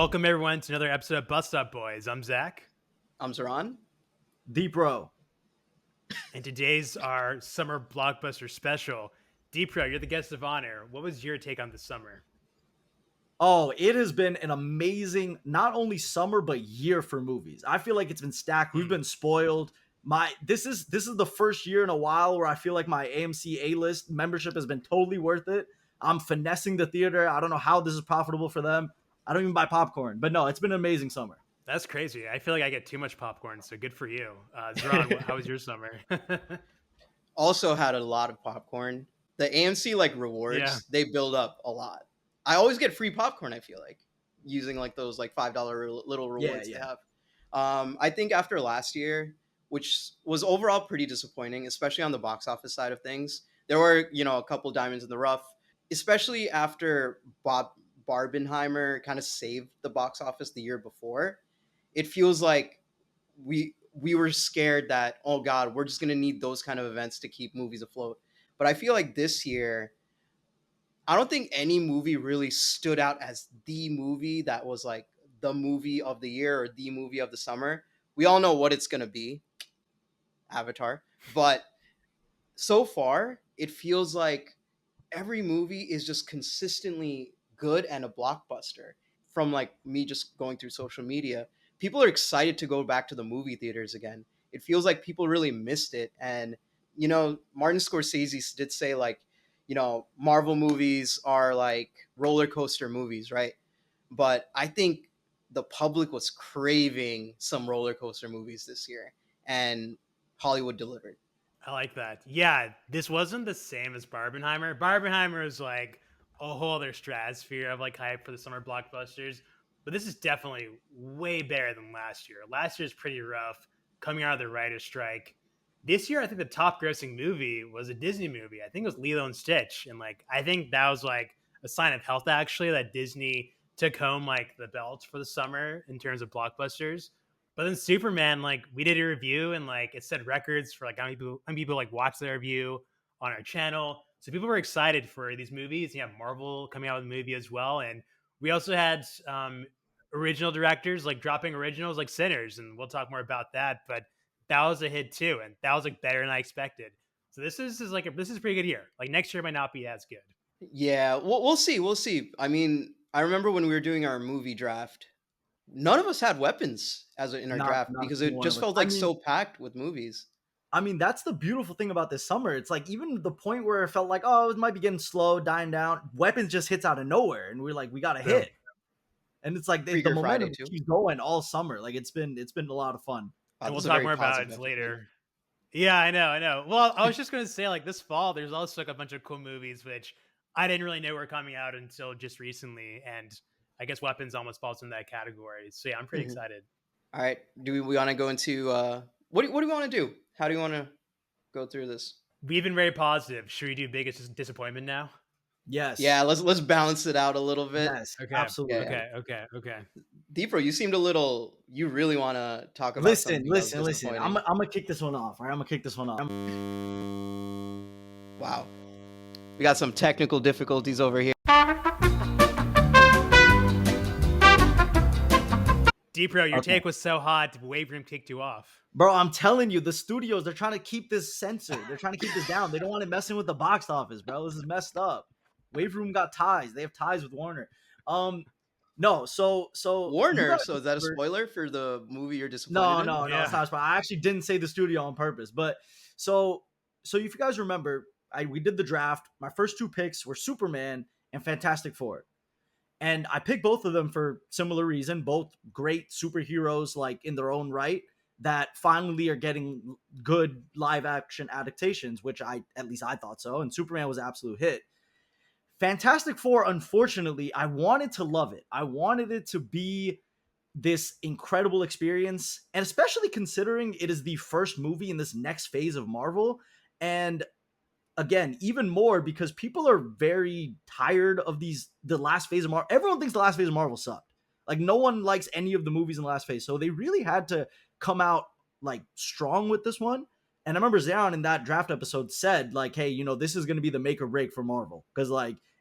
Welcome everyone to another episode of Bust Up Boys. I'm Zach, I'm Zahran. Deepro. and today's our summer blockbuster special. Deepro, you're the guest of honor. What was your take on the summer? Oh, it has been an amazing, not only summer but year for movies. I feel like it's been stacked. We've been spoiled. This is the first year in a while where I feel like my AMC A-list membership has been totally worth it. I'm finessing the theater. I don't know how this is profitable for them. I don't even buy popcorn, but no, it's been an amazing summer. That's crazy. I feel like I get too much popcorn, so good for you. Zahran, how was your summer? Also had a lot of popcorn. The AMC rewards, they build up a lot. I always get free popcorn, I feel like, using those $5 little rewards they have. I think after last year, which was overall pretty disappointing, especially on the box office side of things, there were, a couple diamonds in the rough, especially after Barbenheimer kind of saved the box office the year before. It feels like we were scared that, oh God, we're just going to need those kind of events to keep movies afloat. But I feel like this year, I don't think any movie really stood out as the movie that was like the movie of the year or the movie of the summer. We all know what it's going to be, Avatar. But so far, it feels like every movie is just consistently good and a blockbuster. From me just going through social media, people are excited to go back to the movie theaters again. It feels like people really missed it. And Martin Scorsese did say Marvel movies are like roller coaster movies, right? But I think the public was craving some roller coaster movies this year, and Hollywood delivered. I like that. Yeah, this wasn't the same as Barbenheimer. Barbenheimer is like a whole other stratosphere of hype for the summer blockbusters. But this is definitely way better than last year. Last year's pretty rough, coming out of the writer's strike. This year, I think the top grossing movie was a Disney movie. I think it was Lilo and Stitch. And I think that was a sign of health, actually, that Disney took home the belt for the summer in terms of blockbusters. But then Superman, we did a review and it set records for how many people watched the review on our channel. So people were excited for these movies. You have Marvel coming out with a movie as well. And we also had original directors dropping originals like Sinners, and we'll talk more about that. But that was a hit too, and that was better than I expected. So this is a pretty good year. Next year might not be as good. Yeah, we'll see. We'll see. I mean, I remember when we were doing our movie draft, none of us had weapons in our draft Not because it one just of us. felt so packed with movies. I mean, that's the beautiful thing about this summer. It's even the point where it felt like, oh, it might be getting slow, dying down. Weapons just hits out of nowhere, and we're we got to hit. And it's the momentum keeps going all summer. It's been a lot of fun. And we'll talk more about it later. Yeah, I know. Well, I was just going to say, this fall, there's also a bunch of cool movies, which I didn't really know were coming out until just recently. And I guess Weapons almost falls in that category. So yeah, I'm pretty excited. All right. Do we want to go into, what do we want to do? How do you want to go through this? We've been very positive. Should we do biggest disappointment now? Yes. Yeah, let's balance it out a little bit. Yes, okay. Absolutely. Okay. Deepro, you seem you really want to talk about Listen. I'm going to kick this one off. All right, I'm going to kick this one off. Wow. We got some technical difficulties over here. Deepro, your take was so hot, Wave Room kicked you off. Bro, I'm telling you, the studios, they're trying to keep this censored. They're trying to keep this down. They don't want it messing with the box office, bro. This is messed up. Wave Room got ties. They have ties with Warner. No, so Warner. So is that a spoiler for the movie you're disappointed in? No, it's not a spoiler. I actually didn't say the studio on purpose, but so if you guys remember, we did the draft. My first two picks were Superman and Fantastic Four. And I picked both of them for similar reason, both great superheroes in their own right that finally are getting good live action adaptations, which at least I thought so. And Superman was an absolute hit. Fantastic Four, unfortunately, I wanted to love it. I wanted it to be this incredible experience, and especially considering it is the first movie in this next phase of Marvel. And again, even more because people are very tired of the last phase of Marvel. Everyone thinks the last phase of Marvel sucked. No one likes any of the movies in the last phase. So they really had to come out strong with this one. And I remember Zahran in that draft episode said hey, this is going to be the make or break for Marvel. Because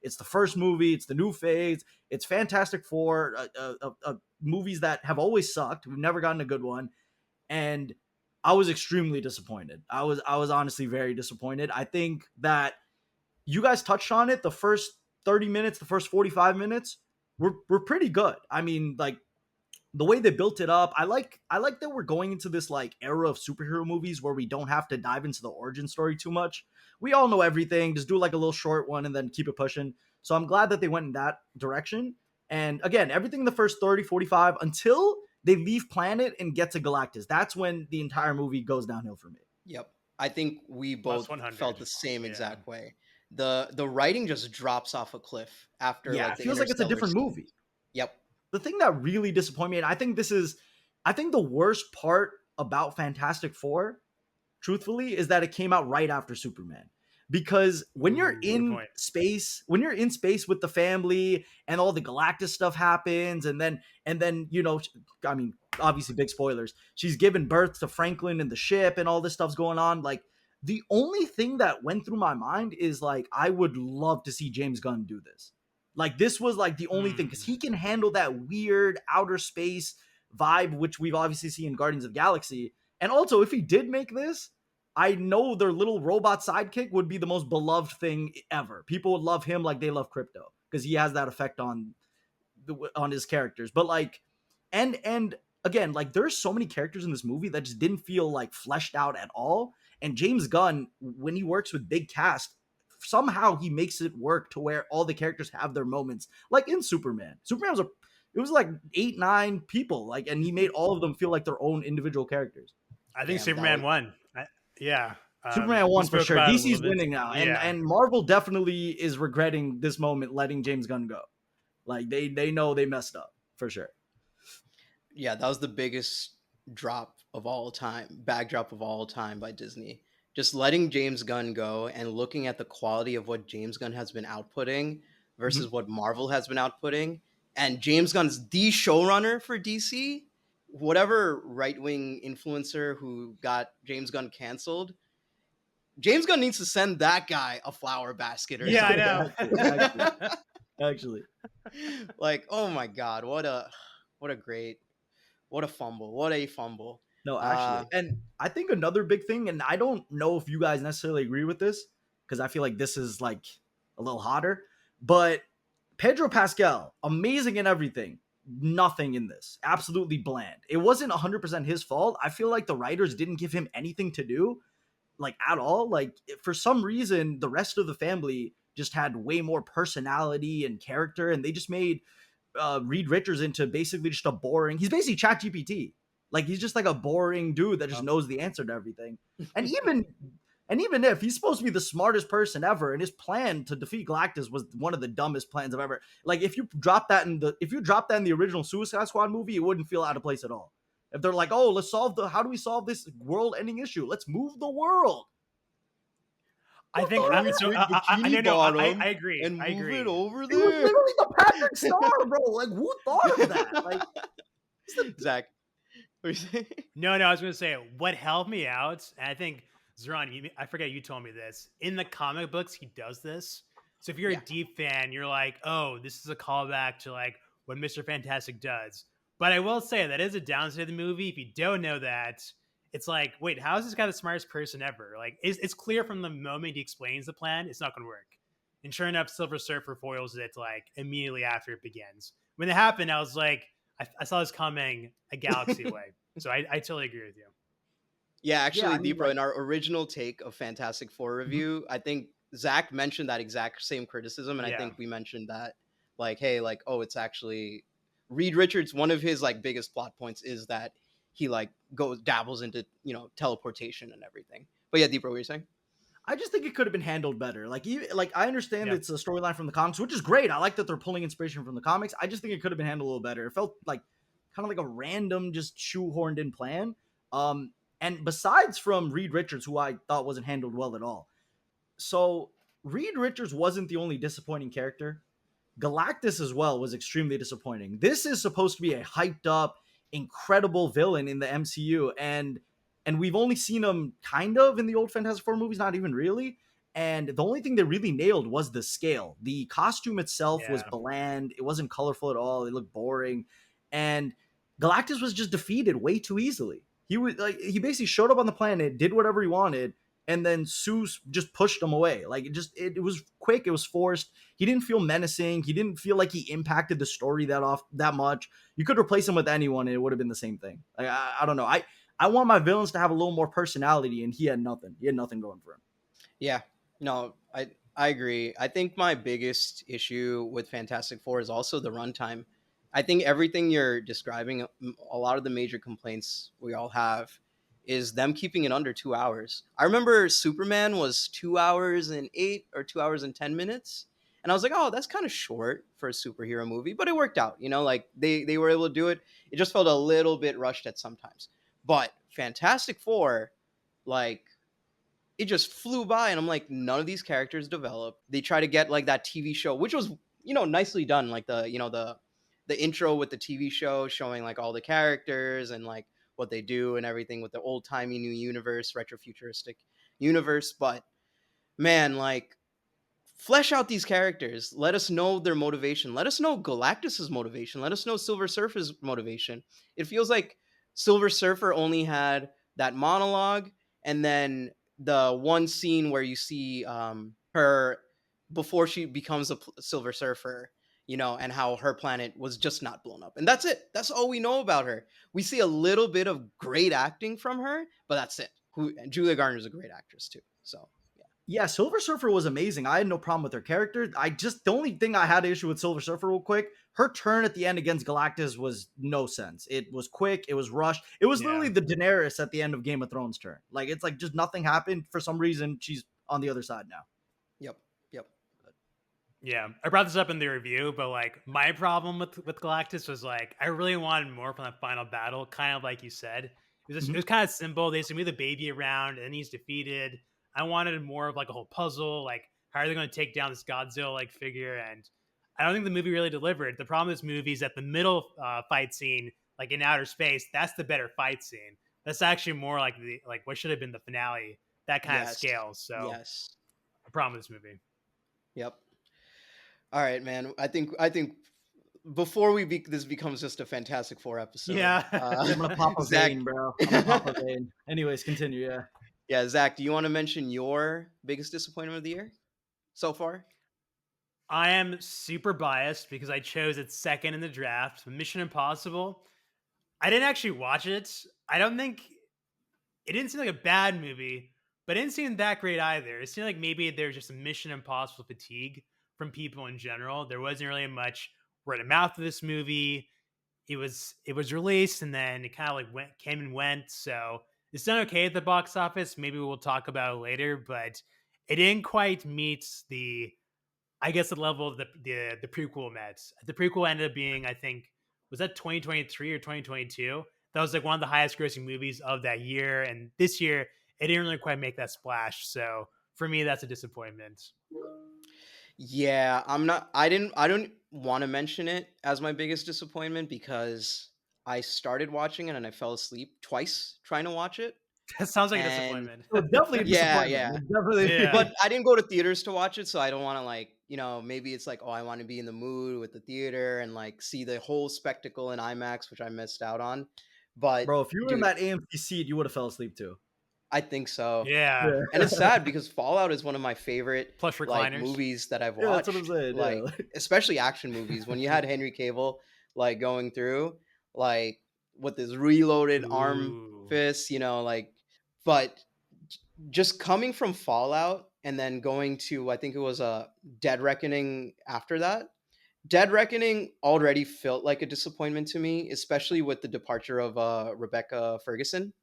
It's the first movie. It's the new phase. It's Fantastic Four, movies that have always sucked. We've never gotten a good one, and I was extremely disappointed. I was honestly very disappointed. I think that you guys touched on it. The first 30 minutes, the first 45 minutes were pretty good. I mean, like, the way they built it up, I like that we're going into this like era of superhero movies where we don't have to dive into the origin story too much. We all know everything. Just do like a little short one and then keep it pushing. So I'm glad that they went in that direction. And again, everything in the first 30, 45 until they leave planet and get to Galactus. That's when the entire movie goes downhill for me. Yep. I think we both 100. felt the same exact way. The writing just drops off a cliff after like the it feels like it's a different movie. Yep. The thing that really disappointed me, and I think the worst part about Fantastic Four, truthfully, is that it came out right after Superman. Because when you're in space, with the family and all the Galactus stuff happens, and then I mean, obviously big spoilers, she's given birth to Franklin and the ship and all this stuff's going on. Like, the only thing that went through my mind is like, I would love to see James Gunn do this. Like, this was like the only thing, because he can handle that weird outer space vibe, which we've obviously seen in Guardians of the Galaxy. And also, if he did make this, I know their little robot sidekick would be the most beloved thing ever. People would love him like they love Crypto, because he has that effect on his characters. But like, and again, like, there's so many characters in this movie that just didn't feel like fleshed out at all. And James Gunn, when he works with big cast, somehow he makes it work to where all the characters have their moments. Like in Superman it was like 8-9 people, like, and he made all of them feel like their own individual characters. I think Superman won. Superman won for sure. DC's winning now, and Marvel definitely is regretting this moment letting James Gunn go. Like, they know they messed up for sure. Yeah, that was the biggest backdrop of all time by Disney. Just letting James Gunn go and looking at the quality of what James Gunn has been outputting versus what Marvel has been outputting. And James Gunn's the showrunner for DC. Whatever right-wing influencer who got James Gunn canceled, James Gunn needs to send that guy a flower basket or something. I know. Actually. Like, oh my God, what a fumble. No, actually. And I think another big thing, and I don't know if you guys necessarily agree with this, because I feel like this is like a little hotter, but Pedro Pascal, amazing in everything. Nothing in this. Absolutely bland. It wasn't 100% his fault. I feel like the writers didn't give him anything to do, like, at all. Like, for some reason, the rest of the family just had way more personality and character, and they just made Reed Richards into basically just a boring... He's basically ChatGPT. Like, he's just like a boring dude that just knows the answer to everything. And even if he's supposed to be the smartest person ever, and his plan to defeat Galactus was one of the dumbest plans I've ever... Like, if you drop that in the original Suicide Squad movie, it wouldn't feel out of place at all. If they're like, oh, how do we solve this world-ending issue? Let's move the world. I think I agree. And move it over there. It was literally the Patrick Star, bro. Like, who thought of that? Like, Zach. No, I was going to say, what helped me out, and I think, Zahran, I forget you told me this, in the comic books, he does this. So if you're a deep fan, you're like, oh, this is a callback to like what Mr. Fantastic does. But I will say that is a downside of the movie. If you don't know that, it's like, wait, how is this guy the smartest person ever? Like, it's clear from the moment he explains the plan, it's not going to work. And sure enough, Silver Surfer foils it like immediately after it begins. When it happened, I was like, I saw this coming a galaxy away. So I totally agree with you. Yeah, actually, Deepro, in our original take of Fantastic Four review, I think Zach mentioned that exact same criticism, and I think we mentioned that, like, hey, like, oh, it's actually Reed Richards. One of his like biggest plot points is that he like dabbles into teleportation and everything. But yeah, Deepro, what were you saying? I just think it could have been handled better. Like, I understand it's a storyline from the comics, which is great. I like that they're pulling inspiration from the comics. I just think it could have been handled a little better. It felt like kind of like a random, just shoehorned in plan. And besides from Reed Richards, who I thought wasn't handled well at all. So Reed Richards wasn't the only disappointing character. Galactus as well was extremely disappointing. This is supposed to be a hyped up, incredible villain in the MCU, and we've only seen him kind of in the old Fantastic Four movies, not even really. And the only thing they really nailed was the scale. The costume itself was Yeah. bland. It wasn't colorful at all. It looked boring. And Galactus was just defeated way too easily. He basically showed up on the planet, did whatever he wanted, and then Zeus just pushed him away. Like it was quick, it was forced. He didn't feel menacing. He didn't feel like he impacted the story that much. You could replace him with anyone and it would have been the same thing. Like I don't know. I want my villains to have a little more personality, and he had nothing. He had nothing going for him. Yeah, no, I agree. I think my biggest issue with Fantastic Four is also the runtime. I think everything you're describing, a lot of the major complaints we all have, is them keeping it under 2 hours. I remember Superman was 2 hours and 8 or 2 hours and 10 minutes, and I was like, oh, that's kind of short for a superhero movie, but it worked out. You know, like they were able to do it. It just felt a little bit rushed at sometimes. But Fantastic Four, like, it just flew by, and I'm like, none of these characters developed. They try to get like that TV show, which was, nicely done, like the intro with the TV show showing like all the characters and like what they do and everything with the old timey new universe, retro futuristic universe. But man, like, flesh out these characters. Let us know their motivation. Let us know Galactus's motivation. Let us know Silver Surfer's motivation. It feels like Silver Surfer only had that monologue, and then the one scene where you see her before she becomes a Silver Surfer, and how her planet was just not blown up. And that's it. That's all we know about her. We see a little bit of great acting from her, but that's it. And Julia Garner's a great actress too. So Yeah, Silver Surfer was amazing. I had no problem with her character. The only thing I had issue with Silver Surfer real quick, her turn at the end against Galactus was no sense. It was quick, it was rushed. It was literally the Daenerys at the end of Game of Thrones turn. Like, it's like just nothing happened. For some reason, she's on the other side now. Yep. Yeah, I brought this up in the review, but like my problem with Galactus was like I really wanted more from that final battle, kind of like you said. It was kind of simple. They just move the baby around and he's defeated. I wanted more of like a whole puzzle, like how are they going to take down this Godzilla like figure? And I don't think the movie really delivered. The problem with this movie is that the middle fight scene, like in outer space, that's the better fight scene. That's actually more like what should have been the finale, that kind of scale. So, Yes. a problem with this movie. Yep. All right, man. I think before this becomes just a Fantastic Four episode. Yeah. I'm gonna pop a Zach, vein, bro. I'm gonna pop a vein. Anyways, continue. Yeah. Yeah, Zach, do you want to mention your biggest disappointment of the year so far? I am super biased because I chose it second in the draft. Mission Impossible. I didn't actually watch it. I don't think it didn't seem like a bad movie, but it didn't seem that great either. It seemed like maybe there's just a Mission Impossible fatigue from people in general. There wasn't really much word of mouth of this movie. It was released and then it kind of like came and went. So it's done okay at the box office. Maybe we'll talk about it later, but it didn't quite meet the level of the prequel met. The prequel ended up being, I think, was that 2023 or 2022? That was like one of the highest grossing movies of that year. And this year, it didn't really quite make that splash. So for me, that's a disappointment. Yeah, I don't want to mention it as my biggest disappointment because I started watching it and I fell asleep twice trying to watch it. That sounds like a And disappointment. Definitely a yeah, disappointment. yeah. Definitely. Yeah. But I didn't go to theaters to watch it, so I don't want to like, maybe it's like, oh, I want to be in the mood with the theater and like see the whole spectacle in IMAX, which I missed out on. But Bro, if you were in dude, that AMC seat, you would have fell asleep too. I think so. Yeah. Yeah. And it's sad because Fallout is one of my favorite Plush like recliners. movies that I've Yeah, watched. that's what I'm saying. Like, Yeah. especially action movies. When you had Henry Cavill like going through like with his reloaded arm Ooh. fist, like, but just coming from Fallout and then going to, I think it was a Dead Reckoning after that. Dead Reckoning already felt like a disappointment to me, especially with the departure of Rebecca Ferguson.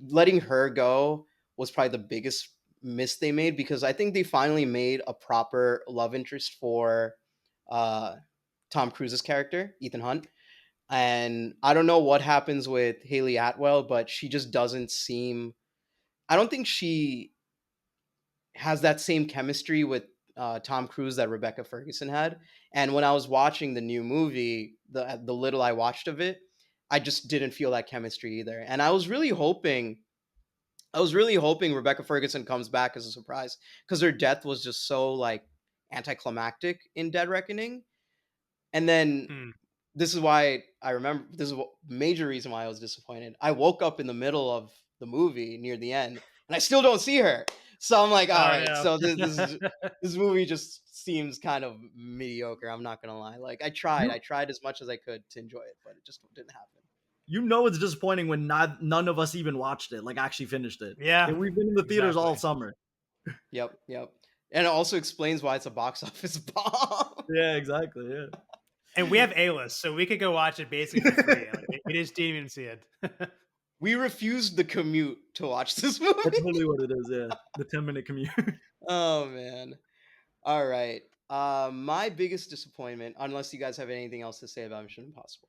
Letting her go was probably the biggest miss they made because I think they finally made a proper love interest for Tom Cruise's character, Ethan Hunt. And I don't know what happens with Haley Atwell, but she just doesn't seem. I don't think she has that same chemistry with Tom Cruise that Rebecca Ferguson had. And when I was watching the new movie, the little I watched of it, I just didn't feel that chemistry either. And I was really hoping I was really hoping Rebecca Ferguson comes back as a surprise because her death was just so like anticlimactic in Dead Reckoning. And then Hmm. this is why I remember, this is a major reason why I was disappointed. I woke up in the middle of the movie near the end and I still don't see her. So I'm like, all Oh right, no. so this movie just seems kind of mediocre. I'm not gonna lie. Like I tried as much as I could to enjoy it, but it just didn't happen. You know it's disappointing when none of us even watched it, like actually finished it. Yeah. And we've been in the theaters all Exactly. summer. Yep. And it also explains why it's a box office bomb. Yeah, exactly. Yeah. And we have A-list, so we could go watch it basically for free. Like, we just didn't even see it. We refused the commute to watch this movie. That's literally what it is, yeah. The 10-minute commute. Oh man. All right. My biggest disappointment, unless you guys have anything else to say about Mission Impossible.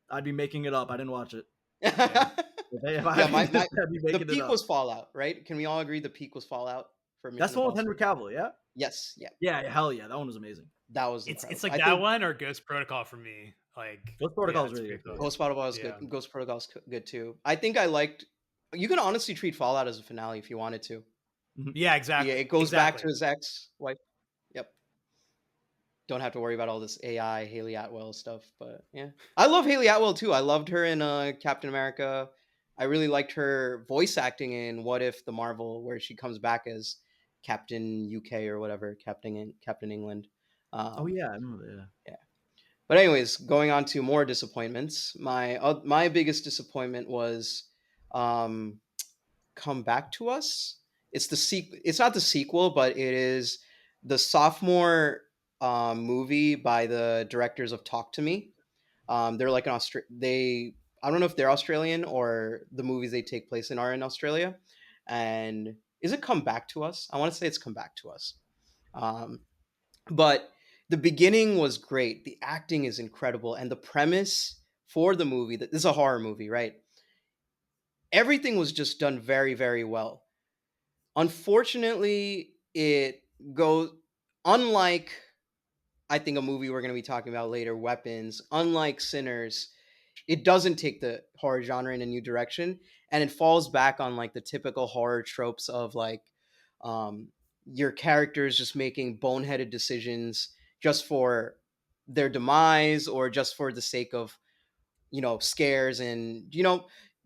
I'd be making it up. I didn't watch it. Yeah, I'd be the making it peak up. was Fallout, right? Can we all agree the peak was Fallout for Mission That's the one with Impossible? Henry Cavill, yeah? Yes, yeah. Yeah, hell yeah. That one was amazing. That was It's incredible. like I that think one or Ghost Protocol for me. Like Ghost Protocol is it's really pretty good. cool. Ghost Protocol was good. Ghost Protocol is good too. I think I liked. You can honestly treat Fallout as a finale if you wanted to. Yeah, exactly. Yeah, it goes back to his ex-wife. Yep. Don't have to worry about all this AI Haley Atwell stuff, but yeah, I love Haley Atwell too. I loved her in Captain America. I really liked her voice acting in What If the Marvel, where she comes back as Captain UK or whatever, Captain England. Oh yeah, I remember that. Yeah. But anyways, going on to more disappointments. My biggest disappointment was Come Back to Us. It's the sequel. It's not the sequel, but it is the sophomore movie by the directors of Talk to Me. They're like I don't know if they're Australian or the movies they take place in are in Australia. And is it Come Back to Us? I want to say it's Come Back to Us. But the beginning was great. The acting is incredible, and the premise for the movie, that this is a horror movie, right? Everything was just done very, very well. Unfortunately, it goes unlike I think a movie we're going to be talking about later, Weapons, unlike Sinners, it doesn't take the horror genre in a new direction, and it falls back on like the typical horror tropes of like um your characters just making boneheaded decisions just for their demise or just for the sake of scares, and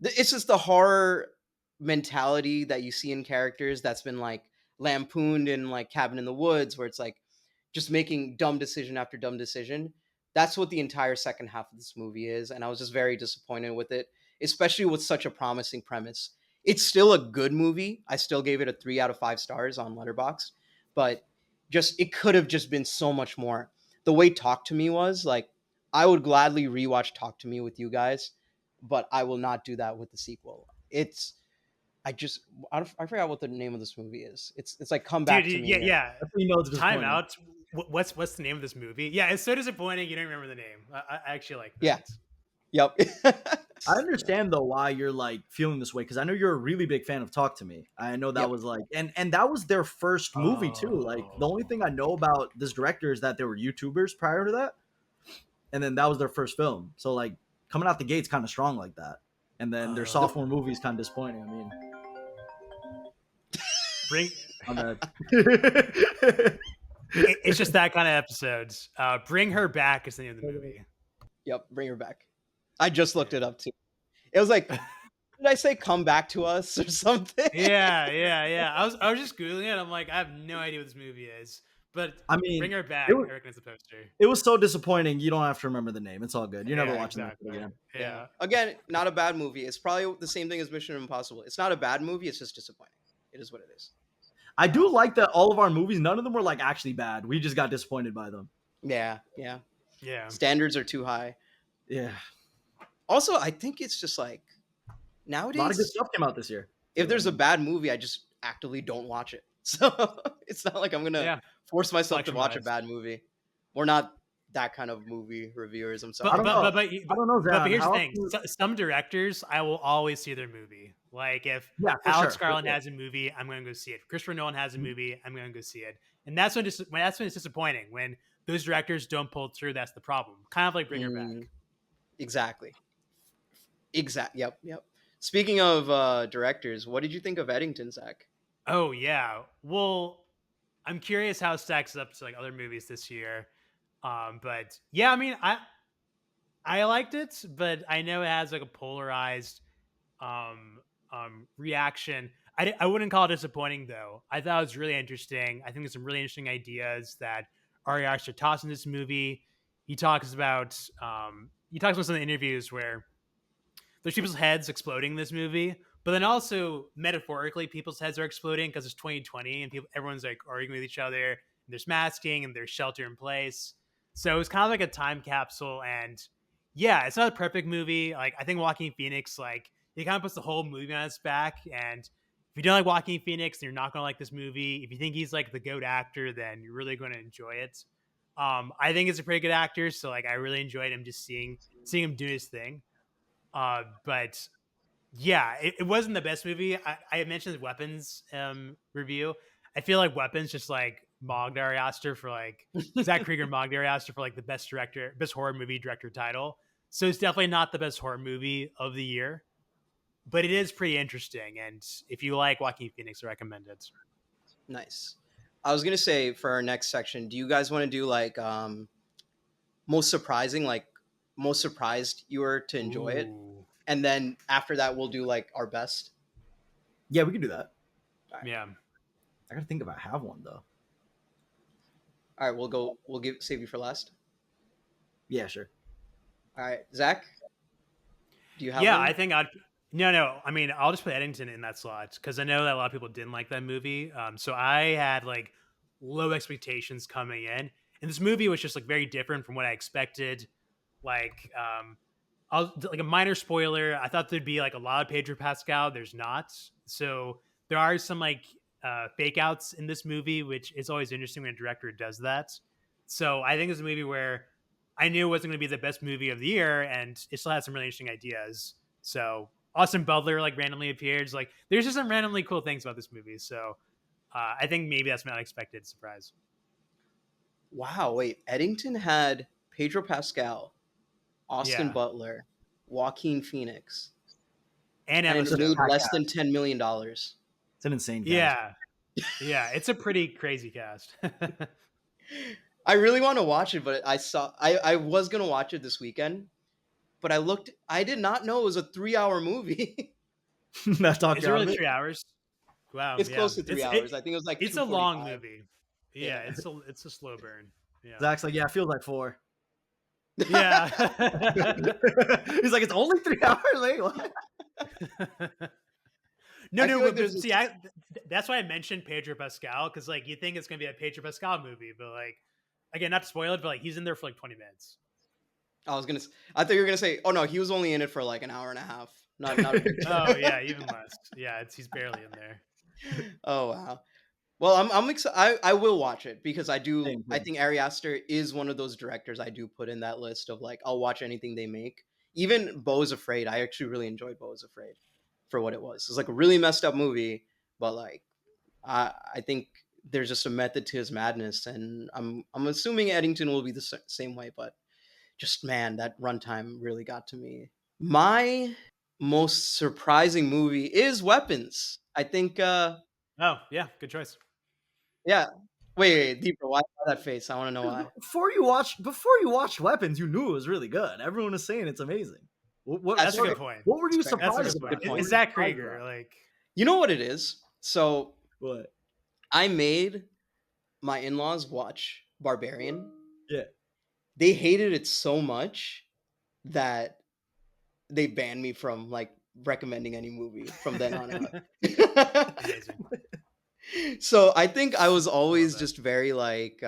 it's just the horror mentality that you see in characters that's been like lampooned in like Cabin in the Woods, where it's like just making dumb decision after dumb decision. That's what the entire second half of this movie is, and I was just very disappointed with it, especially with such a promising premise. It's still a good movie. I still gave it a 3 out of 5 stars on Letterboxd, but just it could have just been so much more. The way Talk to Me was, like, I would gladly rewatch Talk to Me with you guys, but I will not do that with the sequel. I forgot what the name of this movie is. It's like Come Back to Me. Yeah. That's when you know it's Time disappointing. out. What's the name of this movie? Yeah, it's so disappointing. You don't remember the name. I actually like that. Yeah. Yep. I understand though why you're like feeling this way, because I know you're a really big fan of Talk to Me. I know that was like, and that was their first movie too. Like the only thing I know about this director is that they were YouTubers prior to that, and then that was their first film. So like coming out the gates kind of strong like that, and then their sophomore movie is kind of disappointing. I mean, It's just that kind of episodes. Bring Her Back is the name of the movie. Yep, Bring Her Back. I just looked it up too. It was like, did I say Come Back to Us or something? Yeah. I was just googling it. I'm like, I have no idea what this movie is. But I mean, Bring Her Back. I reckon it's a poster. It was so disappointing. You don't have to remember the name. It's all good. You're never watching that again. Yeah. Again, not a bad movie. It's probably the same thing as Mission Impossible. It's not a bad movie. It's just disappointing. It is what it is. I do like that all of our movies, none of them were like actually bad. We just got disappointed by them. Yeah. Standards are too high. Yeah. Also, I think it's just like nowadays. A lot of good stuff came out this year. If there's a bad movie, I just actively don't watch it. So it's not like I'm gonna force myself to watch a bad movie. We're not that kind of movie reviewers. I'm sorry. I don't know. But here's the thing: some directors, I will always see their movie. Like if Alex Garland has a movie, I'm going to go see it. Christopher Nolan has a movie, I'm going to go see it. And that's when it's disappointing when those directors don't pull through. That's the problem. Kind of like Bring Her Back. Exactly. Yep. Speaking of directors, what did you think of Eddington, Zach? Oh yeah. Well, I'm curious how it stacks up to like other movies this year. But yeah, I mean, I liked it, but I know it has like a polarized um reaction. I wouldn't call it disappointing though. I thought it was really interesting. I think there's some really interesting ideas that Ari Aster tossed in this movie. He talks about some of the interviews where there's people's heads exploding in this movie, but then also metaphorically, people's heads are exploding because it's 2020 and everyone's like arguing with each other. And there's masking and there's shelter in place, so it's kind of like a time capsule. And yeah, it's not a perfect movie. Like I think Joaquin Phoenix, like he kind of puts the whole movie on its back. And if you don't like Joaquin Phoenix, then you're not gonna like this movie. If you think he's like the GOAT actor, then you're really going to enjoy it. I think he's a pretty good actor, so like I really enjoyed him just seeing him do his thing. But yeah, it wasn't the best movie. I mentioned the Weapons review. I feel like Weapons just like mogged Ari Aster for like Zach Krieger mogged Ari Aster for like the best horror movie director title. So it's definitely not the best horror movie of the year, but it is pretty interesting. And if you like Joaquin Phoenix, I recommend it. Nice. I was gonna say for our next section, do you guys want to do like most surprising, like most surprised you were to enjoy it? Ooh. And then after that, we'll do like our best. Yeah, we can do that. Right. Yeah. I gotta think if I have one though. All right, we'll go. We'll save you for last. Yeah, sure. All right, Zach. Do you have? Yeah, one? I think I'd. No. I mean, I'll just put Eddington in that slot because I know that a lot of people didn't like that movie. So I had like low expectations coming in, and this movie was just like very different from what I expected. Like, I'll like a minor spoiler. I thought there'd be like a lot of Pedro Pascal. There's not. So there are some like fake outs in this movie, which is always interesting when a director does that. So I think it's a movie where I knew it wasn't going to be the best movie of the year, and it still had some really interesting ideas. So Austin Butler like randomly appears. Like there's just some randomly cool things about this movie. So I think maybe that's an unexpected surprise. Wow. Wait, Eddington had Pedro Pascal, Austin Yeah. Butler, Joaquin Phoenix, And and Emma it made Stone. less than $10 million. It's an insane cast. Yeah. It's a pretty crazy cast. I really want to watch it, but I was gonna watch it this weekend, but I did not know it was a 3-hour movie. That's all. Is it really 3 hours? Wow. It's yeah. close to 3 hours. I think it was like it's a long 2:45. movie. Yeah, it's a slow burn. Yeah. Zach's like, yeah, it feels like 4. Yeah. He's like, it's only 3 hours. Like, what? No. That's why I mentioned Pedro Pascal because like you think it's gonna be a Pedro Pascal movie, but like again, not to spoil it, but like he's in there for like 20 minutes. I thought you were gonna say, oh no, he was only in it for like an hour and a half. Not a big Oh yeah, even less. Yeah, he's barely in there. Oh wow. Well, I'm excited. I will watch it because I do. Same. I think Ari Aster is one of those directors I do put in that list of like I'll watch anything they make. Even Beau is Afraid, I actually really enjoyed Beau is Afraid for what it was. It's like a really messed up movie, but like I think there's just a method to his madness, and I'm assuming Eddington will be the same way. But just man, that runtime really got to me. My most surprising movie is Weapons. I think. Oh yeah, good choice. Yeah. Wait, Deepro, why that face? I want to know why. Before you watched Weapons, you knew it was really good. Everyone was saying it's amazing. That's a good point. What were you That's fair. surprised That's a good about? point. It's Zach Krieger. Like You know what it is? So What? I made my in-laws watch Barbarian. Yeah. They hated it so much that they banned me from like recommending any movie from then on out. amazing. So I think I was always just very like,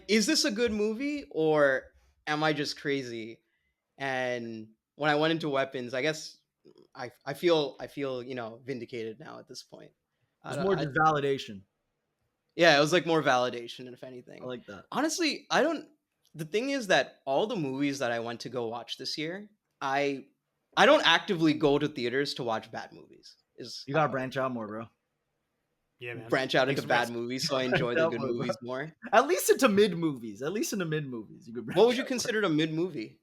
is this a good movie or am I just crazy? And when I went into Weapons, I guess I feel vindicated now at this point. It's more just validation. Yeah, it was like more validation, if anything. I like that. Honestly, I don't. The thing is that all the movies that I went to go watch this year, I don't actively go to theaters to watch bad movies. You gotta branch out more, bro. Yeah, man. Branch out into Express- bad movies, so I enjoy the good movies more. At least into mid movies. You could. What would you consider a mid movie?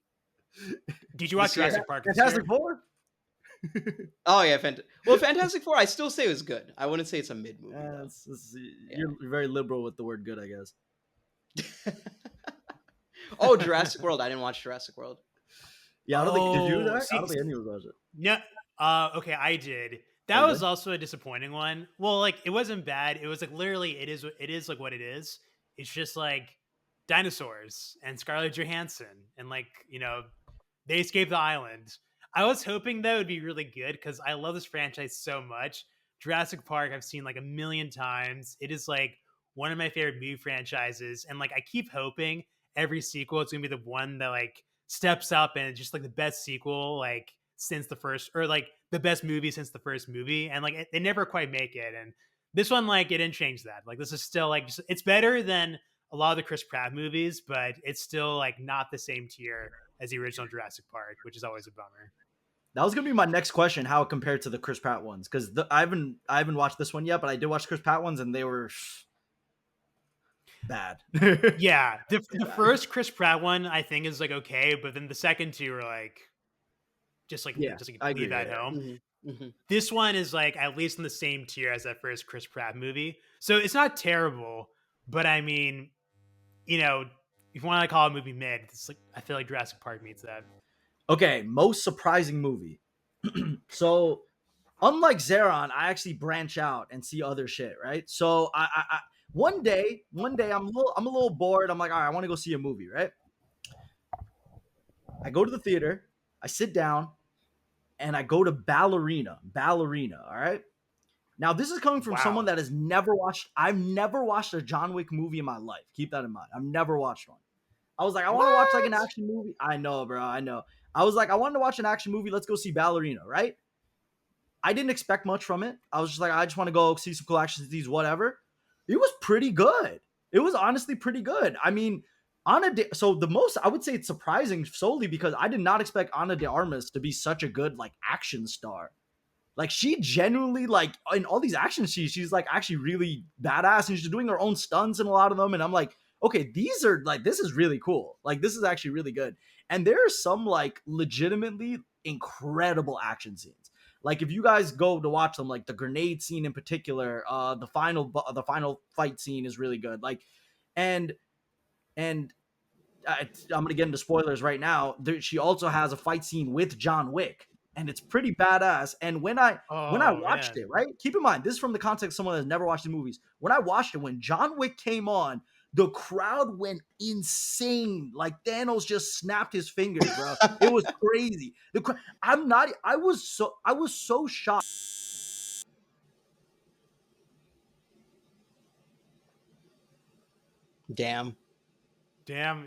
Did you watch Jurassic Park? this Fantastic year? Four. Oh yeah, well, Fantastic Four, I still say it was good. I wouldn't say it's a mid movie though. You're very liberal with the word good, I guess. Yeah. Oh, Jurassic World. I didn't watch Jurassic World. Yeah, I don't think did you, Oh, Zach? I see, don't think anyone watched it. no. Okay, I did. Oh, That you was did? also a disappointing one. Well, like it wasn't bad. It was like literally, it is like what it is. It's just like dinosaurs and Scarlett Johansson, and like they escaped the island. I was hoping that would be really good because I love this franchise so much. Jurassic Park, I've seen like a million times. It is like one of my favorite movie franchises, and like I keep hoping every sequel it's gonna be the one that like steps up and it's just like the best sequel like since the first, or like the best movie since the first movie, and like they never quite make it. And this one, like, it didn't change that. Like, this is still like it's better than a lot of the Chris Pratt movies, but it's still like not the same tier as the original Jurassic Park, which is always a bummer. That was gonna be my next question: how it compared to the Chris Pratt ones? Because I haven't watched this one yet, but I did watch Chris Pratt ones, and they were bad. Yeah, the first Chris Pratt one I think is like okay, but then the second two are like just like I agree, leave at home. Mm-hmm. Mm-hmm. This one is like at least in the same tier as that first Chris Pratt movie, so it's not terrible. But I mean, if you want to call a movie mid, it's like I feel like Jurassic Park meets that. Okay, most surprising movie. So, unlike Zahran, I actually branch out and see other shit, right? So, I one day I'm a little bored. I'm like, all right, I want to go see a movie, right? I go to the theater, I sit down, and I go to Ballerina. All right. Now, this is coming from someone Wow. that has never watched. I've never watched a John Wick movie in my life. Keep that in mind. I've never watched one. I was like, I want to watch like an action movie. I know, bro. I know. I was like, I wanted to watch an action movie. Let's go see Ballerina, right? I didn't expect much from it. I was just like, I just want to go see some cool action scenes, whatever. It was pretty good. It was honestly pretty good. I mean, so the most I would say it's surprising solely because I did not expect Ana de Armas to be such a good like action star. Like she genuinely like in all these action scenes, she's like actually really badass and she's doing her own stunts in a lot of them. And I'm like, okay, these are like this is really cool. Like this is actually really good. And there are some like legitimately incredible action scenes. Like if you guys go to watch them, like the grenade scene in particular, the final fight scene is really good. Like, and and I'm gonna get into spoilers right now. She also has a fight scene with John Wick, and it's pretty badass. And when I Oh watched man. it, right, keep in mind this is from the context of someone that's never watched the movies. When I watched it, when John Wick came on, the crowd went insane. Like Thanos just snapped his fingers, bro. It was crazy. I was so shocked. Damn.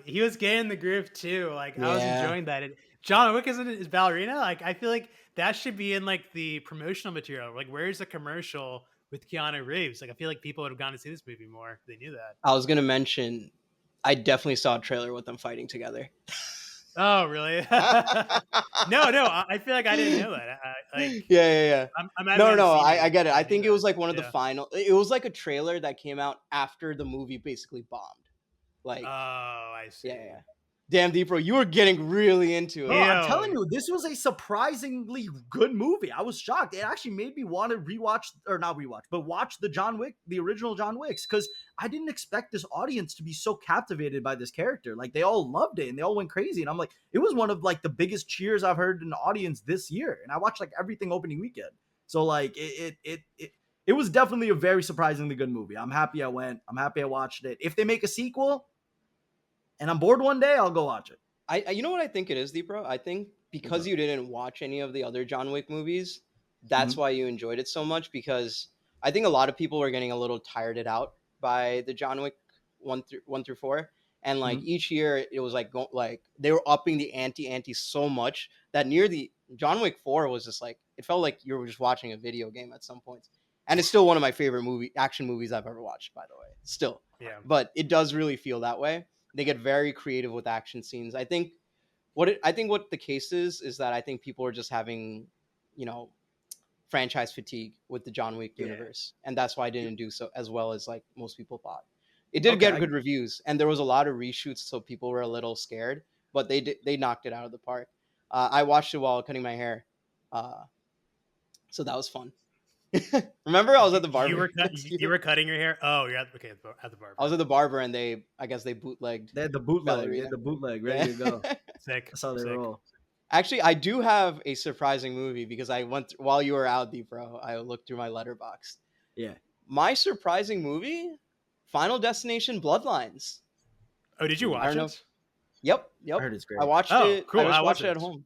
He was getting the groove too. Like I was Yeah. enjoying that. John Wick is Ballerina. Like I feel like that should be in like the promotional material. Like where's the commercial with Keanu Reeves? Like I feel like people would have gone to see this movie more if they knew that. I was gonna mention, I definitely saw a trailer with them fighting together. Oh really? No. I feel like I didn't know that. Yeah. I'm No. I get it. I think it was like one of the Yeah. final. It was like a trailer that came out after the movie basically bombed. Like, Oh, I see. yeah. Damn, Deepro, you were getting really into it. Bro, I'm telling you, this was a surprisingly good movie. I was shocked. It actually made me want to watch the original John Wicks, because I didn't expect this audience to be so captivated by this character. Like they all loved it and they all went crazy. And I'm like, it was one of like the biggest cheers I've heard in the audience this year. And I watched like everything opening weekend. So like it was definitely a very surprisingly good movie. I'm happy I went. I'm happy I watched it. If they make a sequel and I'm bored one day, I'll go watch it. You know what I think it is, Deepro? I think because you didn't watch any of the other John Wick movies, that's why you enjoyed it so much. Because I think a lot of people were getting a little tired out by the John Wick one through four, and like each year it was like they were upping the ante so much that near the John Wick 4 was just like it felt like you were just watching a video game at some points. And it's still one of my favorite action movies I've ever watched, by the way. Still, Yeah. But it does really feel that way. They get very creative with action scenes. I think what the case is that I think people are just having, franchise fatigue with the John Wick universe, and that's why I didn't do so as well as like most people thought. It did get good reviews, and there was a lot of reshoots, so people were a little scared, but they knocked it out of the park. I watched it while cutting my hair So that was fun. Remember, I was at the barber. You were cutting your hair. Oh, you're at the barber. I was at the barber, and I guess they bootlegged. They had the bootleg ready to go. Sick. That's how they roll. Actually, I do have a surprising movie because I went while you were out, Deepro. I looked through my letterbox. Yeah. My surprising movie, Final Destination: Bloodlines. Oh, did you watch it? Yep. I heard it's great. I watched it. Cool. I watched it at home.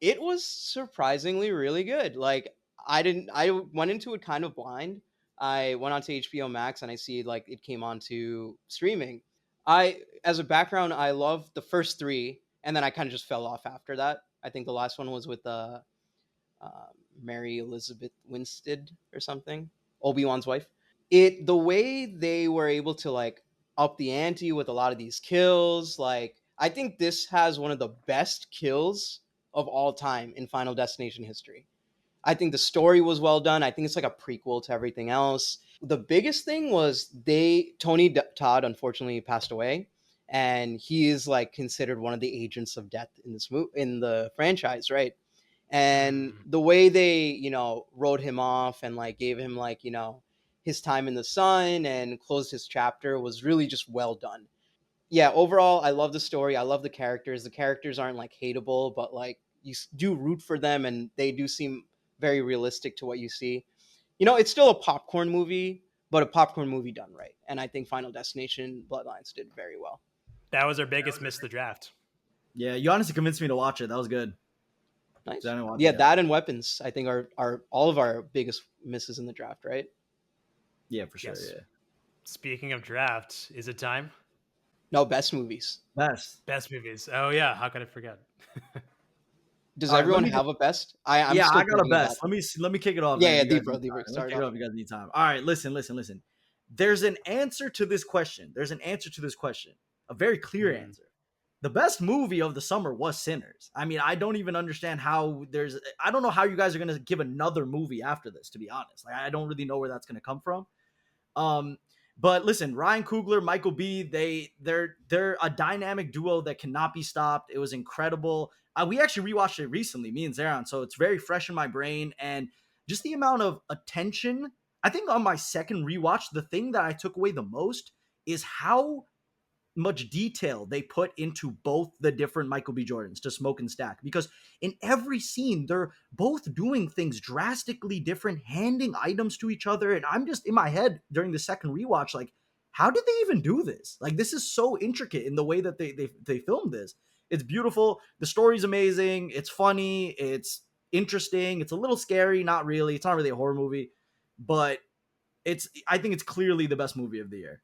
It was surprisingly really good. Like I went into it kind of blind. I went onto HBO Max and I see like it came onto streaming. As a background, I love the first three, and then I kind of just fell off after that. I think the last one was with Mary Elizabeth Winstead or something, Obi-Wan's wife. The way they were able to like up the ante with a lot of these kills, like I think this has one of the best kills of all time in Final Destination history. I think the story was well done. I think it's like a prequel to everything else. The biggest thing was Tony Todd unfortunately passed away, and he is like considered one of the agents of death in the franchise, right? And the way they, wrote him off and like gave him like, his time in the sun and closed his chapter was really just well done. Yeah, overall, I love the story. I love the characters. The characters aren't like hateable, but like you do root for them, and they do seem very realistic to what you see. It's still a popcorn movie, but a popcorn movie done right. And I think Final Destination Bloodlines did very well. That was our biggest miss of the draft. Yeah, you honestly convinced me to watch it. That was good. Nice. That and Weapons, I think, are all of our biggest misses in the draft, right? Yeah, for sure. Yes. Yeah. Speaking of draft, is it time? No, best movies. Best movies. Oh yeah, how could I forget? Does everyone have a best? I got a best. Let me kick it off. Yeah, Deepro. Start it off. You guys need time. All right, listen. There's an answer to this question. A very clear answer. The best movie of the summer was Sinners. I mean, I don't even understand how I don't know how you guys are going to give another movie after this, to be honest. Like, I don't really know where that's going to come from. But listen, Ryan Coogler, Michael B, they're a dynamic duo that cannot be stopped. It was incredible. We actually rewatched it recently, me and Zahran, so it's very fresh in my brain. And just the amount of attention, I think on my second rewatch, the thing that I took away the most is how much detail they put into both the different Michael B. Jordans to Smoke and Stack, because in every scene they're both doing things drastically different, handing items to each other, and I'm just in my head during the second rewatch like, how did they even do this? Like, this is so intricate in the way that they filmed this. It's beautiful. The story's amazing. It's funny. It's interesting. It's a little scary. Not really. It's not really a horror movie, but I think it's clearly the best movie of the year.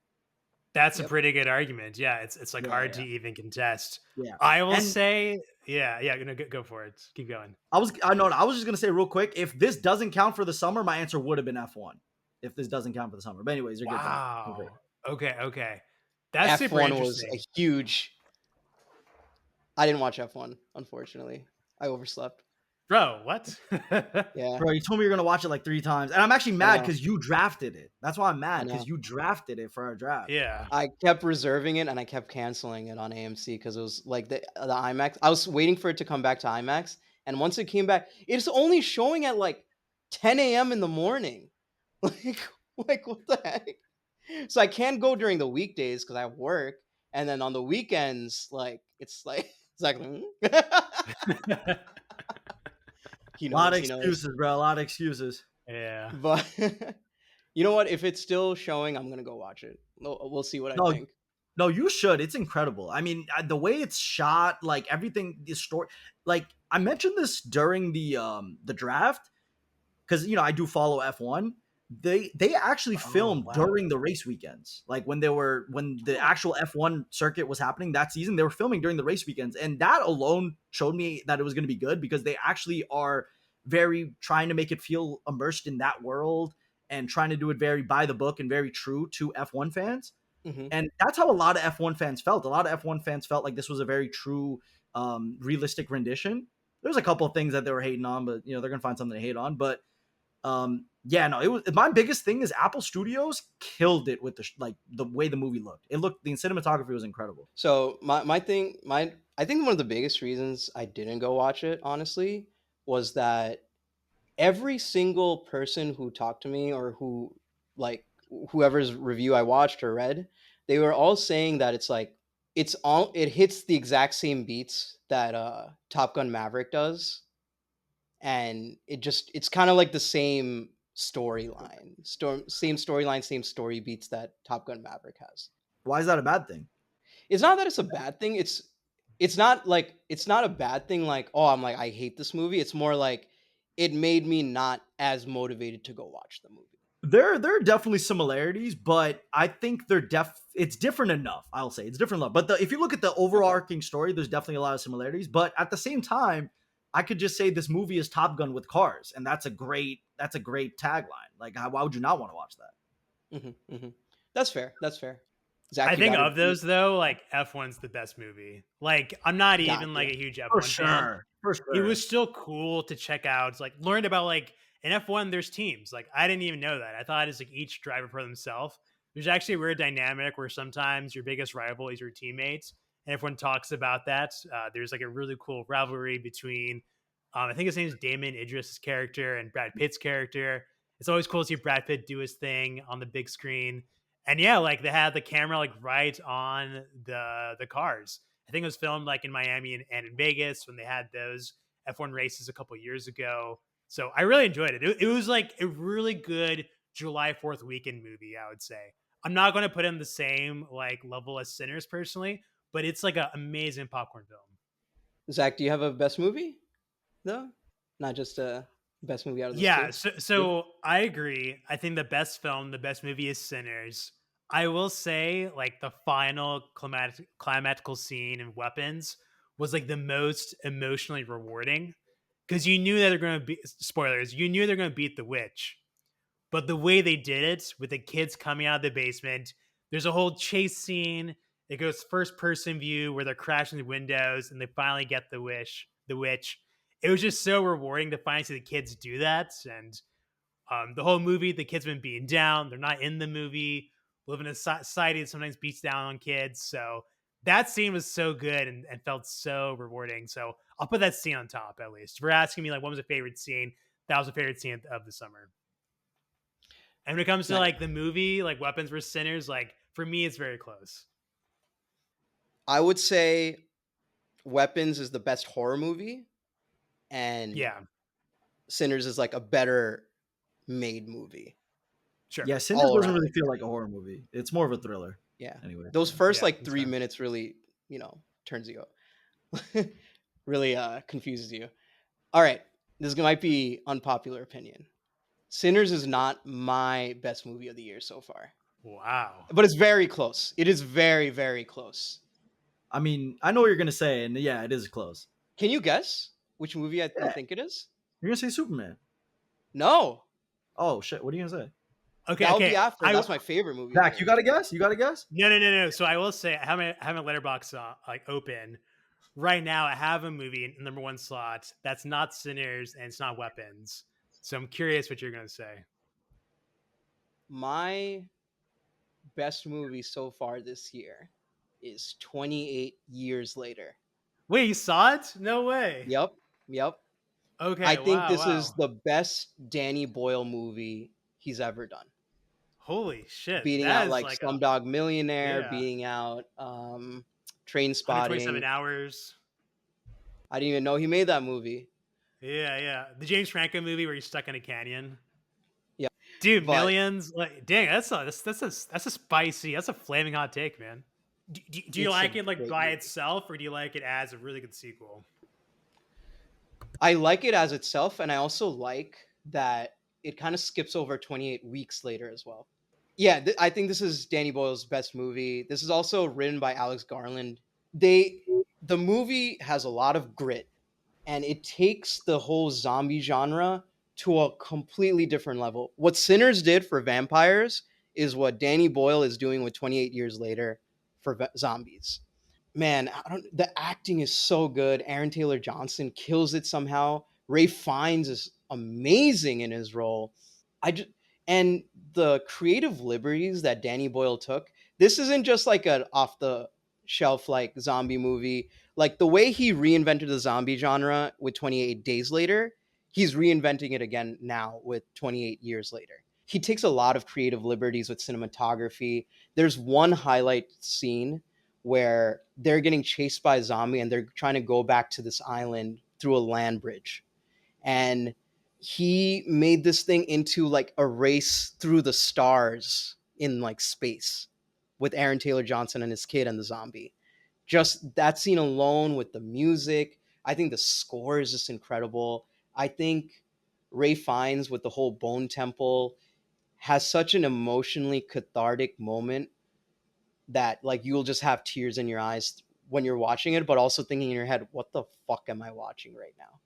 That's a pretty good argument. Yeah, it's like hard to even contest. Yeah, I will say, go for it. Keep going. I was just gonna say real quick, if this doesn't count for the summer, my answer would have been F1. If this doesn't count for the summer, but anyways, you're good. Wow. Okay. That's super interesting. Was a huge. I didn't watch F1, unfortunately. I overslept. Bro, what? Yeah. Bro, you told me you're going to watch it like 3 times. And I'm actually mad because you drafted it. That's why I'm mad, because you drafted it for our draft. Yeah. I kept reserving it and I kept canceling it on AMC because it was like the IMAX. I was waiting for it to come back to IMAX. And once it came back, it's only showing at like 10 a.m. in the morning. Like what the heck? So I can't go during the weekdays because I have work. And then on the weekends, it's like... A lot of excuses, bro. A lot of excuses. Yeah. But you know what? If it's still showing, I'm going to go watch it. We'll see what I think. No, you should. It's incredible. I mean, the way it's shot, like everything, the story, like I mentioned this during the draft, because, I do follow F1. They actually filmed during the race weekends. Like when the actual F1 circuit was happening that season, they were filming during the race weekends. And that alone showed me that it was going to be good, because they actually are very trying to make it feel immersed in that world and trying to do it very by the book and very true to F1 fans. Mm-hmm. And that's how a lot of F1 fans felt. A lot of F1 fans felt like this was a very true, realistic rendition. There's a couple of things that they were hating on, but they're going to find something to hate on. But it was my biggest thing is Apple Studios killed it with the way the movie looked. The cinematography was incredible. So I think one of the biggest reasons I didn't go watch it, honestly, was that every single person who talked to me or who like whoever's review I watched or read, they were all saying that it's like it hits the exact same beats that Top Gun Maverick does, and it's kind of like the same same storyline, same story beats that Top Gun Maverick has. Why is that a bad thing? It's not that it's a bad thing. It's not a bad thing. Like, oh, I'm like I hate this movie. It's more like it made me not as motivated to go watch the movie. There are definitely similarities, but I think it's different enough. I'll say it's different enough. But if you look at the overarching story, there's definitely a lot of similarities. But at the same time, I could just say this movie is Top Gun with cars, and that's a great tagline. Like, why would you not want to watch that? That's fair. That's fair. Zach, I think of those though, like F1's the best movie. Like I'm not even like a huge F1 fan. For sure. It was still cool to check out. It's like learned about like in F1 there's teams. Like I didn't even know that. I thought it's like each driver for themselves. There's actually a weird dynamic where sometimes your biggest rival is your teammates, and everyone talks about that. There's like a really cool rivalry between I think his name is Damon Idris' character and Brad Pitt's character. It's always cool to see Brad Pitt do his thing on the big screen. And yeah, like they had the camera like right on the cars. I think it was filmed like in Miami and in Vegas when they had those F1 races a couple years ago. So I really enjoyed it. It was like a really good July 4th weekend movie, I would say. I'm not going to put in the same like level as Sinners personally, but it's like an amazing popcorn film. Zach, do you have a best movie though? Not just a best movie out of those two? So I agree. I think the best film, the best movie is Sinners. I will say, like the final climactical scene in Weapons was like the most emotionally rewarding because you knew that they're going to be spoilers. You knew they're going to beat the witch, but the way they did it with the kids coming out of the basement, there's a whole chase scene. It goes first person view where they're crashing the windows and they finally get the witch. It was just so rewarding to finally see the kids do that. And the whole movie, the kids have been beaten down. They're not in the movie. Live in a society that sometimes beats down on kids. So that scene was so good and felt so rewarding. So I'll put that scene on top at least. If you're asking me like what was a favorite scene, that was a favorite scene of the summer. And when it comes to like the movie, like Weapons vs. Sinners, like for me, it's very close. I would say Weapons is the best horror movie, and Sinners is like a better made movie. Sure. Yeah, Sinners doesn't really feel like a horror movie. It's more of a thriller. Yeah. Anyway, those first like 3 minutes really, turns you up. Really confuses you. All right, this might be unpopular opinion. Sinners is not my best movie of the year so far. Wow. But it's very close. It is very, very close. I mean, I know what you're going to say, and yeah, it is close. Can you guess which movie I think it is? You're going to say Superman. No. Oh, shit. What are you going to say? Okay, that'll be after. That's my favorite movie. Zach, you got to guess? No. So I will say, I have a letterbox like open. Right now, I have a movie in the number one slot that's not Sinners and it's not Weapons. So I'm curious what you're going to say. My best movie so far this year is 28 Years Later. Wait, you saw it? No way. Yep. Okay. I think this is the best Danny Boyle movie he's ever done. Holy shit. Beating out like Slumdog Millionaire, beating out Train Spotting. 27 Hours. I didn't even know he made that movie. Yeah. The James Franco movie where he's stuck in a canyon. Yeah. Dude, Millions. Like, dang, that's a spicy, that's a flaming hot take, man. Do you like it like by itself, or do you like it as a really good sequel? I like it as itself, and I also like that it kind of skips over 28 weeks later as well. Yeah, I think this is Danny Boyle's best movie. This is also written by Alex Garland. The movie has a lot of grit, and it takes the whole zombie genre to a completely different level. What Sinners did for vampires is what Danny Boyle is doing with 28 Years Later for zombies. Man, the acting is so good. Aaron Taylor Johnson kills it somehow. Ralph Fiennes is amazing in his role. And the creative liberties that Danny Boyle took. This isn't just like an off the shelf like zombie movie. Like the way he reinvented the zombie genre with 28 Days Later, he's reinventing it again now with 28 years later. He takes a lot of creative liberties with cinematography. There's one highlight scene where they're getting chased by a zombie and they're trying to go back to this island through a land bridge. And he made this thing into like a race through the stars in like space with Aaron Taylor Johnson and his kid and the zombie. Just that scene alone with the music, I think the score is just incredible. I think Ray Fiennes with the whole Bone Temple has such an emotionally cathartic moment that like you'll just have tears in your eyes when you're watching it, but also thinking in your head, what the fuck am I watching right now?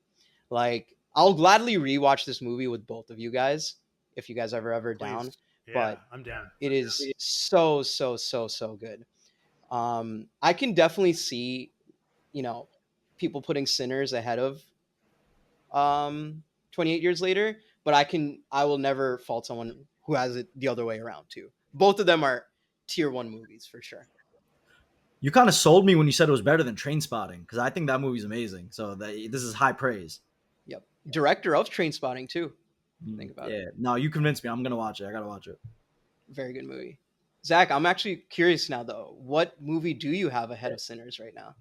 Like, I'll gladly rewatch this movie with both of you guys if you guys ever Please. down. Yeah, But I'm down. it is so good. I can definitely see, people putting Sinners ahead of 28 years later, but I will never fault someone who has it the other way around too. Both of them are tier 1 movies for sure. You kind of sold me when you said it was better than Trainspotting, because I think that movie's amazing. So this is high praise. Yep. Director of Trainspotting too. Think about it. Yeah. No, you convinced me. I'm gonna watch it. I gotta watch it. Very good movie. Zach, I'm actually curious now though. What movie do you have ahead of Sinners right now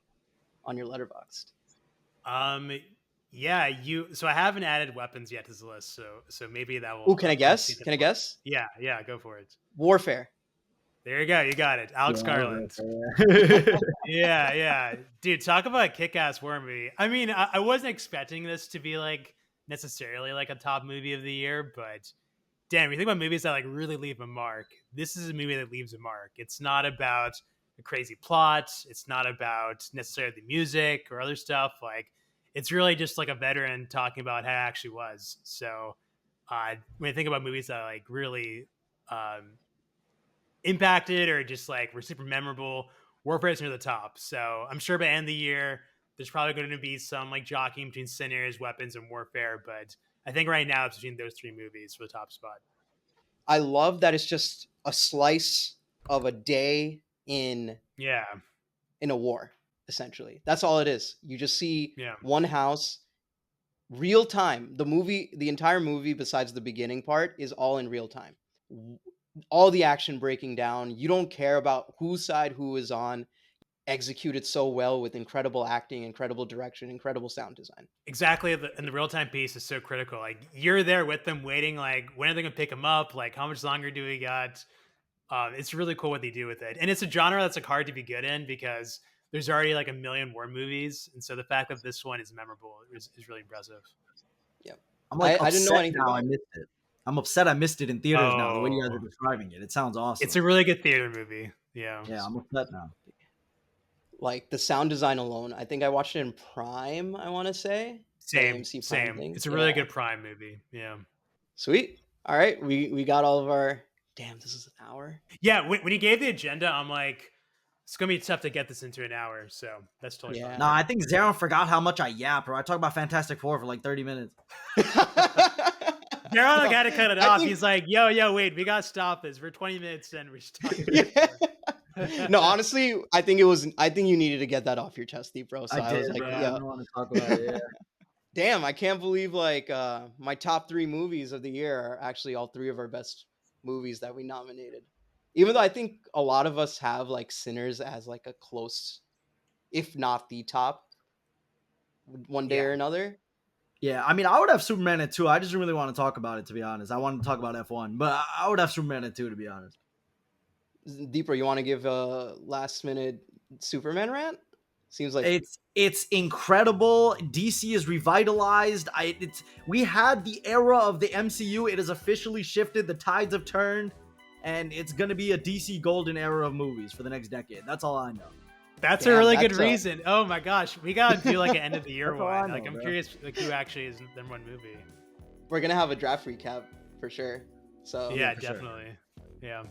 on your Letterboxd? Yeah, so I haven't added Weapons yet to this list, so maybe that will. Ooh, can I guess? Can I guess? Yeah, go for it. Warfare. There you go, you got it. Alex Garland. Yeah. Dude, talk about a kick-ass war movie. I mean, I wasn't expecting this to be like necessarily like a top movie of the year, but damn, you think about movies that like really leave a mark. This is a movie that leaves a mark. It's not about a crazy plot. It's not about necessarily the music or other stuff. Like, it's really just like a veteran talking about how it actually was. So when I think about movies that like really impacted or just like were super memorable, Warfare is near the top. So I'm sure by the end of the year, there's probably going to be some like jockeying between Sinners, Weapons, and Warfare. But I think right now it's between those 3 movies for the top spot. I love that it's just a slice of a day in a war, essentially. That's all it is. You just see one house, real time. The entire movie, besides the beginning part, is all in real time. All the action breaking down. You don't care about whose side who is on. Executed so well with incredible acting, incredible direction, incredible sound design. Exactly, and the real-time piece is so critical. Like, you're there with them waiting, like, when are they gonna pick him up? Like, how much longer do we got? It's really cool what they do with it, and it's a genre that's like hard to be good in because there's already like a million war movies, and so the fact that this one is memorable is really impressive. Yeah, I didn't know anything. Now I missed it. I'm upset I missed it in theaters now. The way you guys are describing it, it sounds awesome. It's a really good theater movie. Yeah, I'm upset now. Like the sound design alone, I think I watched it in Prime. I want to say same. It's a really good Prime movie. Yeah, sweet. All right, we got all of our. Damn, this is an hour. Yeah, when you gave the agenda, I'm like, it's gonna be tough to get this into an hour. So that's totally fine. No, I think Zahran forgot how much I yap, bro. I talk about Fantastic Four for like 30 minutes. Zahran like had to cut it off. He's like, yo, wait, we gotta stop this. We're 20 minutes and we're stopping. No, honestly, I think you needed to get that off your chest, Deepro. So I was like, I don't want to talk about it. Yeah. Damn, I can't believe like my top 3 movies of the year are actually all 3 of our best movies that we nominated. Even though I think a lot of us have like Sinners as like a close, if not the top, one day or another. Yeah, I mean, I would have Superman at 2. I just really want to talk about it, to be honest. I wanted to talk about F1, but I would have Superman at 2, to be honest. Deepro, you want to give a last minute Superman rant? Seems like it's incredible. DC is revitalized. We had the era of the MCU. It has officially shifted. The tides have turned, and it's gonna be a DC golden era of movies for the next decade. That's all I know. That's a really good reason. Oh my gosh, we gotta do like an end of the year one. Like, I'm curious, like, who actually is their one movie. We're gonna have a draft recap for sure. So yeah, definitely. Sure. Yeah.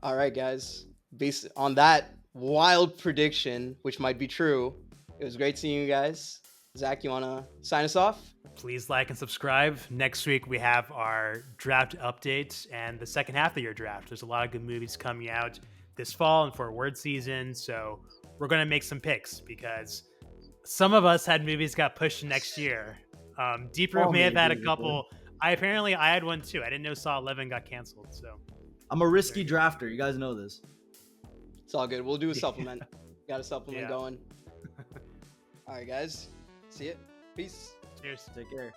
All right, guys. Based on that wild prediction, which might be true, it was great seeing you guys. Zach, you want to sign us off? Please like and subscribe. Next week, we have our draft update and the second half of your draft. There's a lot of good movies coming out this fall and for award season. So we're going to make some picks because some of us had movies got pushed to next year. Deepro may have had a maybe, couple. I had one too. I didn't know Saw 11 got canceled. So I'm a risky drafter. You guys know this. It's all good. We'll do a supplement. Got a supplement Yeah. going. All right, guys. See it. Peace. Cheers. Take care.